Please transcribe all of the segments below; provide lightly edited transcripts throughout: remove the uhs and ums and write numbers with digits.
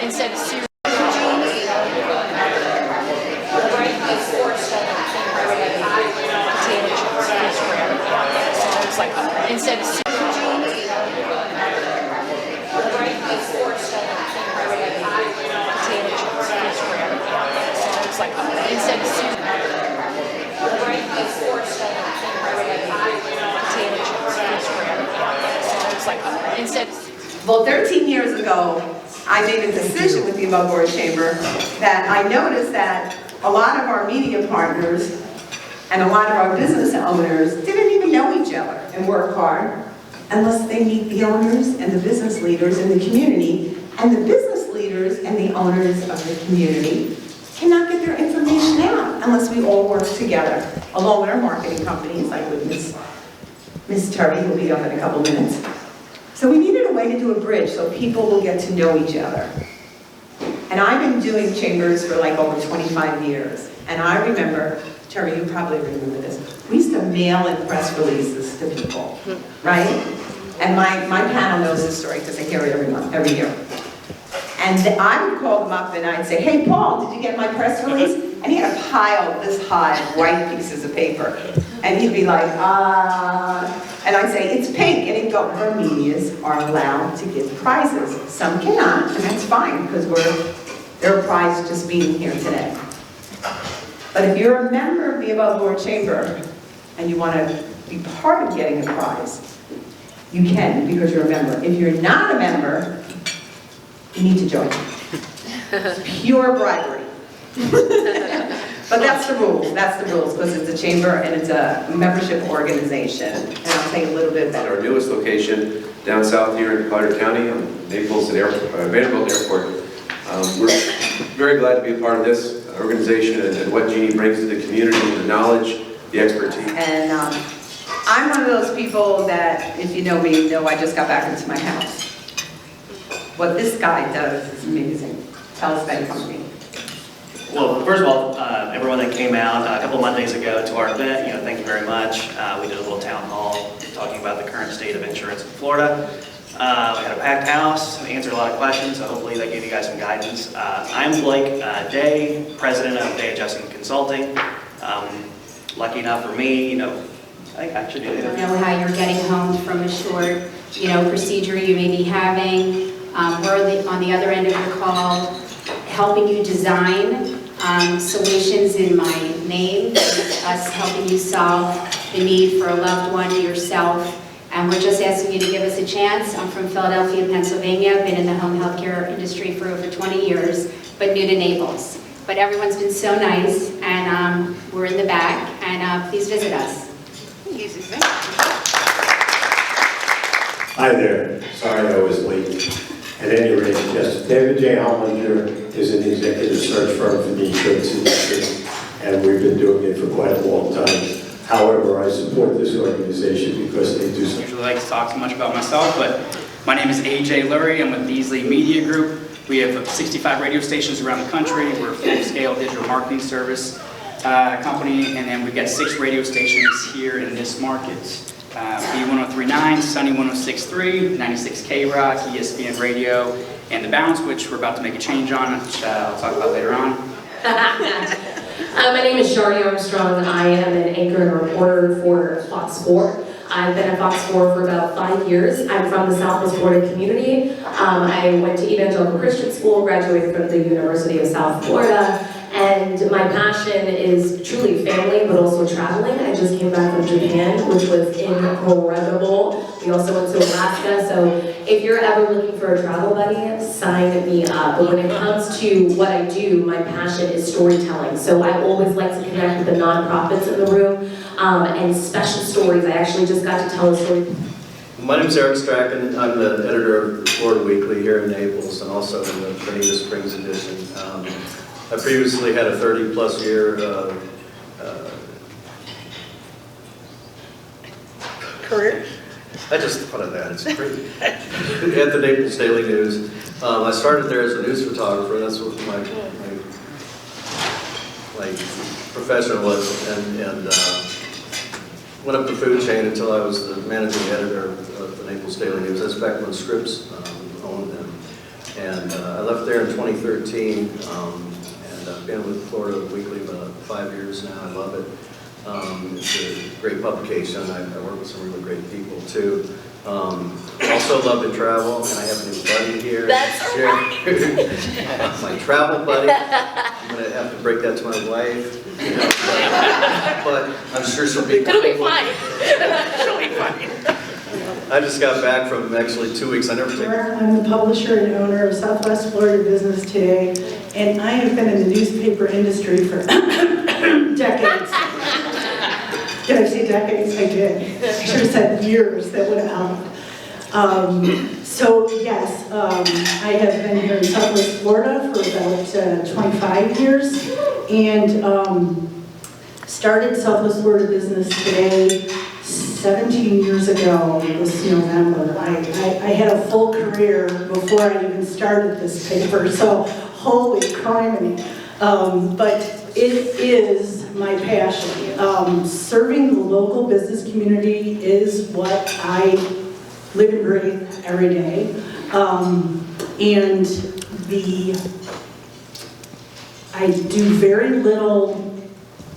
instead of cereal. Potato chips, fish bread. So it's like instead of cereal. Potato chips, fish bread. So it's like instead of cereal. Potato chips, fish bread. So it's like instead of. Well, 13 years ago, I made a decision with the Above Board Chamber that I noticed that a lot of our media partners and a lot of our business owners didn't even know each other and work hard unless they meet the owners and the business leaders in the community, and the business leaders and the owners of the community cannot get their information out unless we all work together, along with our marketing companies, like with Miss Terry, who'll be up in a couple minutes. So we needed a way to do a bridge so people will get to know each other. And I've been doing chambers for like over 25 years. And I remember, Terry, you probably remember this, we used to mail in press releases to people, right? And my panel knows this story because I hear it every year. And I would call them up and I'd say, hey, Paul, did you get my press release? And he had a pile this high of white pieces of paper. And he'd be like, and I'd say, it's pink. And he'd go, our medias are allowed to give prizes. Some cannot, and that's fine, because they're a prize just being here today. But if you're a member of the Above Board Chamber, and you want to be part of getting a prize, you can, because you're a member. If you're not a member, you need to join. Pure bribery. But that's the rules, because it's a chamber and it's a membership organization. And I'll tell you a little bit about Our newest location down south here in Collier County, on Naples and Vanderbilt Airport. We're very glad to be a part of this organization and what Jeannie brings to the community, the knowledge, the expertise. And I'm one of those people that, if you know me, you know I just got back into my house. What this guy does is amazing. Tell us about your company. Well, first of all, everyone that came out a couple Mondays ago to our event, thank you very much. We did a little town hall talking about the current state of insurance in Florida. We had a packed house, we answered a lot of questions, so hopefully that gave you guys some guidance. I'm Blake Day, president of Day Adjustment Consulting. Lucky enough for me, I think I should do I it. don't know how you're getting home from a short, procedure you may be having. We're on the other end of the call, helping you design solutions in my name, us helping you solve the need for a loved one, yourself, and we're just asking you to give us a chance. I'm from Philadelphia, Pennsylvania. I've been in the home healthcare industry for over 20 years, but new to Naples. But everyone's been so nice, and we're in the back, and please visit us. Hi there. Sorry I was late. At any rate, yes, David J. Hollinger is an executive search firm for the insurance industry, and we've been doing it for quite a long time. However, I support this organization because they do I something. usually like to talk too much about myself, but my name is AJ Lurie. I'm with Beasley Media Group. We have 65 radio stations around the country. We're a full-scale digital marketing service company, and then we've got 6 radio stations here in this market. B1039, Sunny 1063, 96K Rock, ESPN Radio, and The Bounce, which we're about to make a change on, which I'll talk about later on. My name is Shari Armstrong. I am an anchor and reporter for Fox 4. I've been at Fox 4 for about 5 years. I'm from the Southwest Florida community. I went to Evangelical Christian School, graduated from the University of South Florida, and my passion is truly family, but also traveling. I just came back from Japan, which was incredible. We also went to Alaska, so if you're ever looking for a travel buddy, sign me up. But when it comes to what I do, my passion is storytelling. So I always like to connect with the nonprofits in the room and special stories. I actually just got to tell a story. My name is Eric Strachan. I'm the editor of the Florida Weekly here in Naples and also in the Bonita Springs edition. I previously had a 30-plus year Career? I just thought of that, it's great. At the Naples Daily News. I started there as a news photographer, that's what my profession was, and went up the food chain until I was the managing editor of the Naples Daily News. That's back when Scripps owned them. And I left there in 2013, and I've been with Florida Weekly about 5 years now. I love it. It's a great publication. I work with some really great people too. Also love to travel, and I have a new buddy here. That's right. My travel buddy. I'm going to have to break that to my wife. But I'm sure she'll be It'll be fine. fine. It'll be fine. I just got back from actually 2 weeks. I never take. I'm the publisher and owner of Southwest Florida Business Today, and I have been in the newspaper industry for decades. Did I say decades? I did. I should have said years. That would have helped. So yes, I have been here in Southwest Florida for about 25 years, and started Southwest Florida Business Today 17 years ago this November. I had a full career before I even started this paper, so holy criminy. But it is my passion. Serving the local business community is what I live and breathe every day. And I do very little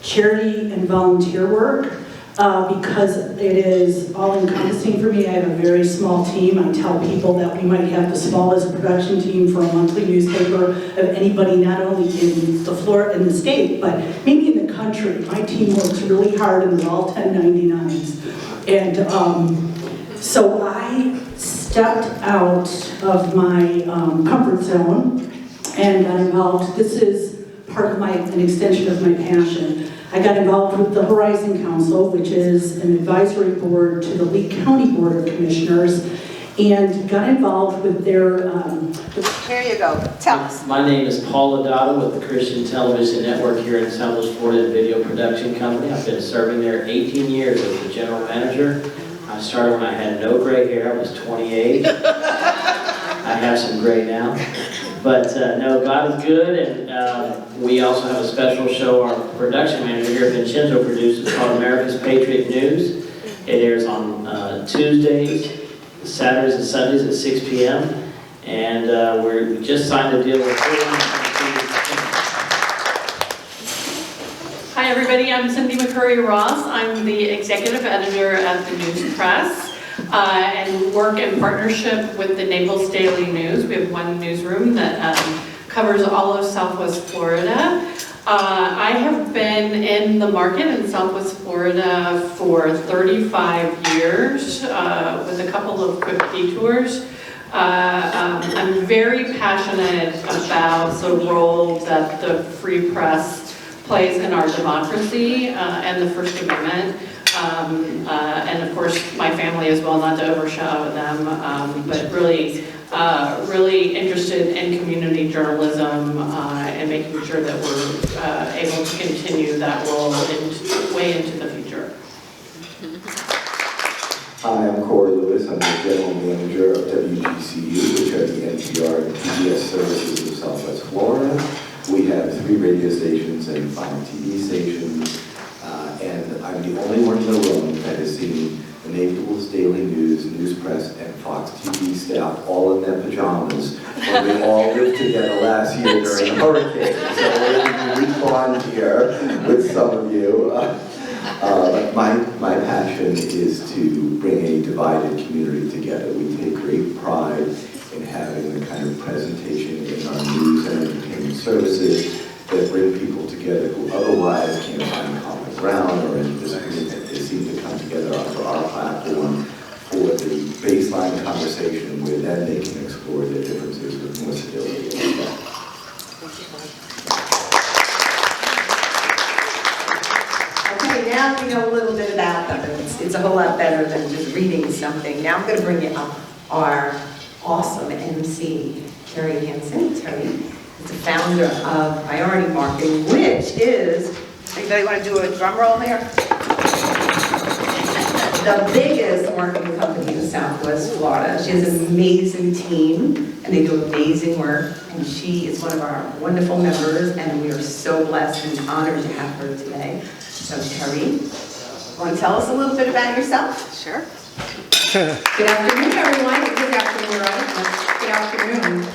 charity and volunteer work because it is all-encompassing for me. I have a very small team. I tell people that we might have the smallest production team for a monthly newspaper of anybody, not only in the state, but maybe in the country. My team works really hard and they're all 1099s. And so I stepped out of my comfort zone and got involved. This is part of an extension of my passion. I got involved with the Horizon Council, which is an advisory board to the Lee County Board of Commissioners, and got involved with their... Here you go. Tell us. My name is Paul Adada with the Christian Television Network here in Southwest Florida Video Production Company. I've been serving there 18 years as the general manager. I started when I had no gray hair. I was 28. I have some gray now. But no, God is good, and we also have a special show our production manager here, Vincenzo, produces called America's Patriot News. It airs on Tuesdays, Saturdays, and Sundays at 6 p.m. And we just signed a deal with... Hi everybody, I'm Cindy McCurry Ross. I'm the executive editor at the News Press and work in partnership with the Naples Daily News. We have one newsroom that covers all of Southwest Florida. I have been in the market in Southwest Florida for 35 years with a couple of quick detours. I'm very passionate about the role that the free press plays in our democracy and the First Amendment. And of course, my family as well, not to overshadow them, but really, really interested in community journalism and making sure that we're able to continue that role way into the future. Hi, I'm Corey Lewis. I'm the general manager of WGCU, which are the NPR and PBS services of Southwest Florida. We have 3 radio stations and 5 TV stations. And I'm the only one in the room that has seen the Naples Daily News, News Press, and Fox TV staff all in their pajamas when we all lived together last year during the hurricane. So we're going to respond here with some of you. But my passion is to bring a divided community together. We take great pride in having the kind of presentation in our news and entertainment services that bring people together who otherwise can't find common ground or in disagreement. They seem to come together onto our platform for the baseline conversation where then they can explore their differences with more civility and respect. Okay, now we know a little bit about them. It's a whole lot better than just reading something. Now I'm going to bring you up our awesome MC, Terry Hansen. Terry is the founder of Priority Marketing, which is, anybody want to do a drum roll there? The biggest marketing company in Southwest Florida. She has an amazing team, and they do amazing work, and she is one of our wonderful members, and we are so blessed and honored to have her today. So Terry, want to tell us a little bit about yourself? Sure. Good afternoon, everyone. Good afternoon, right? Good afternoon.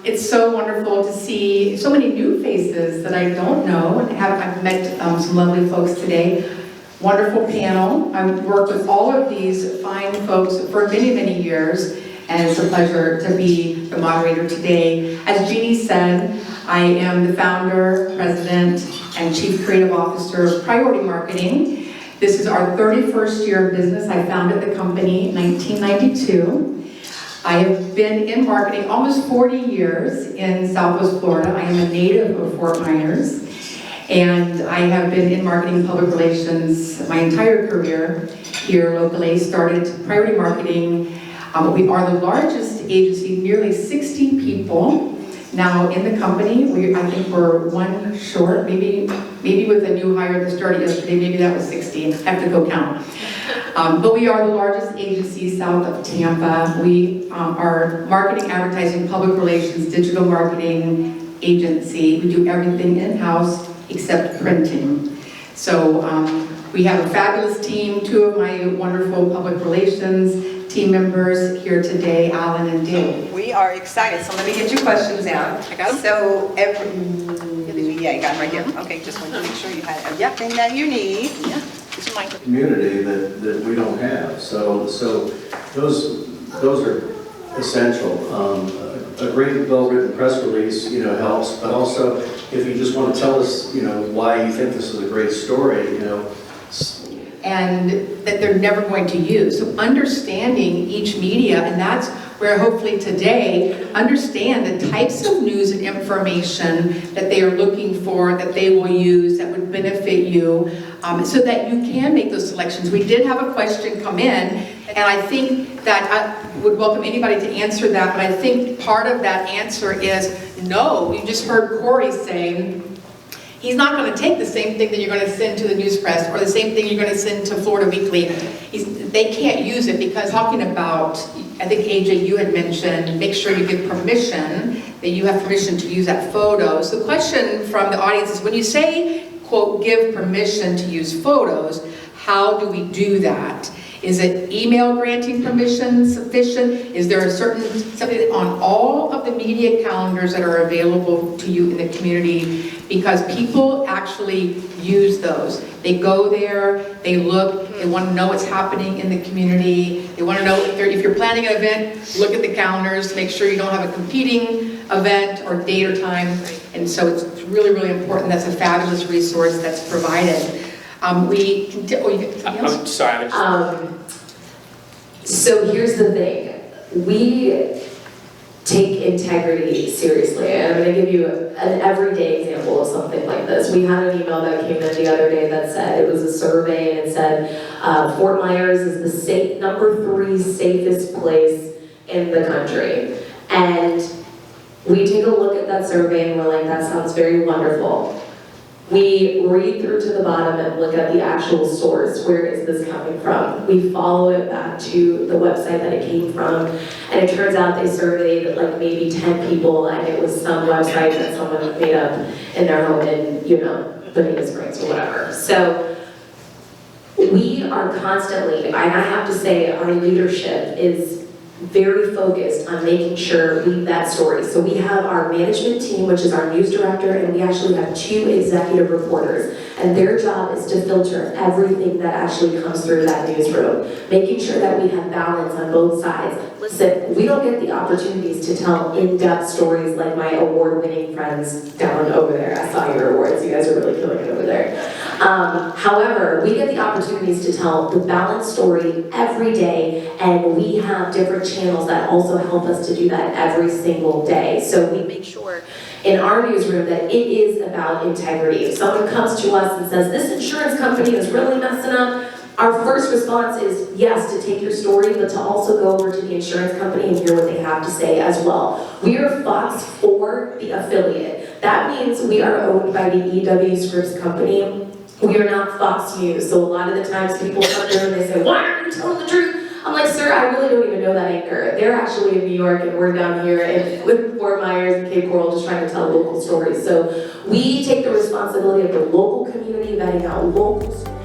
It's so wonderful to see so many new faces that I don't know, and I've met some lovely folks today. Wonderful panel. I've worked with all of these fine folks for many, many years, and it's a pleasure to be the moderator today. As Jeannie said, I am the founder, president, and chief creative officer of Priority Marketing. This is our 31st year of business. I founded the company in 1992. I have been in marketing almost 40 years in Southwest Florida. I am a native of Fort Myers, and I have been in marketing and public relations my entire career here locally. Started Priority Marketing. We are the largest agency, nearly 60 people now in the company. I think we're one short, maybe with a new hire that started yesterday, maybe that was 60. I have to go count. But we are the largest agency south of Tampa. We are marketing, advertising, public relations, digital marketing agency. We do everything in-house except printing. So we have a fabulous team. Two of my wonderful public relations team members here today, Alan and Dale. We are excited, so let me get your questions out. I got them. So, yeah, you got them right here. Okay, just wanted to make sure you had everything that you need. Yeah. This is mine. Community that we don't have. So those are essential. A great well-written press release, helps, but also if you just want to tell us, why you think this is a great story, and that they're never going to use. So understanding each media, and that's where hopefully today, understand the types of news and information that they are looking for, that they will use, that would benefit you, so that you can make those selections. We did have a question come in, and I think that I would welcome anybody to answer that, but I think part of that answer is no. You just heard Corey say, he's not going to take the same thing that you're going to send to the news press or the same thing you're going to send to Florida Weekly. They can't use it because talking about, I think AJ, you had mentioned, make sure you give permission, that you have permission to use that photo. So the question from the audience is, when you say, quote, give permission to use photos, how do we do that? Is it email granting permission sufficient? Is there something on all of the media calendars that are available to you in the community? Because people actually use those. They go there, they look, they want to know what's happening in the community. They want to know if you're planning an event, look at the calendars, make sure you don't have a competing event or date or time. And so it's really, really important. That's a fabulous resource that's provided. I'm sorry. So here's the thing. We take integrity seriously. And I'm going to give you an everyday example of something like this. We had an email that came in the other day that said, it was a survey, and it said, Fort Myers is the number 3 safest place in the country. And we take a look at that survey and we're like, that sounds very wonderful. We read through to the bottom and look at the actual source. Where is this coming from? We follow it back to the website that it came from, and it turns out they surveyed like maybe 10 people, and it was some website that someone made up in their home in, Bonita Springs or whatever. So we are constantly, and I have to say, our leadership is very focused on making sure we that story. So we have our management team, which is our news director, and we actually have 2 executive reporters. And their job is to filter everything that actually comes through that newsroom, making sure that we have balance on both sides. Listen, we don't get the opportunities to tell in-depth stories like my award-winning friends down over there. I saw your awards. You guys are really killing it over there. However, we get the opportunities to tell the balanced story every day, and we have different channels that also help us to do that every single day. So we make sure in our newsroom that it is about integrity. If someone comes to us and says, this insurance company is really messing up, our first response is, yes, to take your story, but to also go over to the insurance company and hear what they have to say as well. We are Fox 4, the affiliate. That means we are owned by the EW Scripps company. We are not Fox News. So a lot of the times people come there and they say, why aren't you telling the truth? I'm like, sir, I really don't even know that anchor. They're actually in New York and we're down here with Fort Myers and Cape Coral just trying to tell local stories. So we take the responsibility of the local community, vetting out local stories.